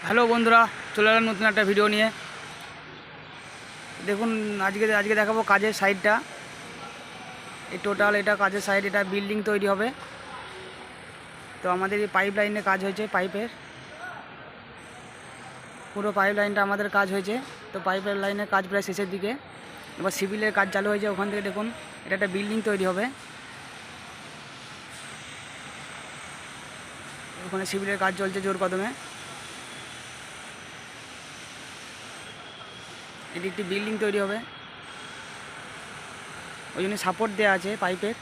Hello বন্ধুরা, চলে এলাম নতুন একটা ভিডিও নিয়ে। দেখুন, আজকে দেখাবো কাজের সাইডটা। এই টোটাল এটা কাজের সাইড, এটা বিল্ডিং তৈরি হবে। তো আমাদের এই পাইপ লাইনে কাজ হয়েছে, পুরো পাইপ লাইনটা আমাদের কাজ হয়েছে। তো পাইপ লাইনের কাজ প্রায় শেষের দিকে, এবার সিভিলের কাজ চালু হয়েছে। ওখান থেকে দেখুন এটা একটা বিল্ডিং তৈরি হবে। ওখানে সিভিলের কাজ চলছে জোর কদমে। এটি একটি বিল্ডিং তৈরি হবে, ওই জন্য সাপোর্ট দেওয়া আছে পাইপের,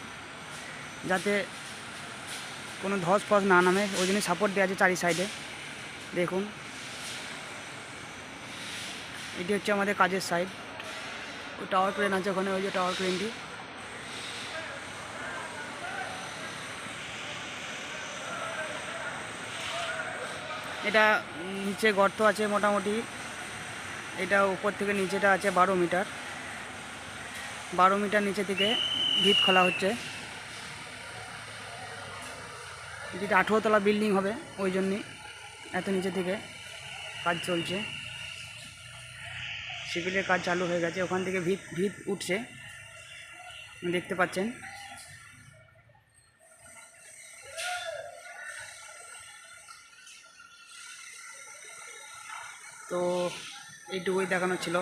যাতে কোনো ধস ফস না নামে, ওই জন্য সাপোর্ট দেওয়া আছে চারি সাইডে। দেখুন, এটি হচ্ছে আমাদের কাজের সাইড। ওই টাওয়ার ক্রেন আছে ওখানে, ওই যে টাওয়ার ক্রেনটি। এটা নিচে গর্ত আছে মোটামুটি, এটা উপর থেকে নিচেটা আছে 12 মিটার। 12 মিটার নিচে থেকে ভিত খোলা হচ্ছে। যেটা 18তলা বিল্ডিং হবে, ওই জন্যই এত নিচে থেকে কাজ চলছে। সিভিলের কাজ চালু হয়ে গেছে, ওখান থেকে ভিত উঠছে, দেখতে পাচ্ছেন। তো এইটুকুই দেখানো ছিল।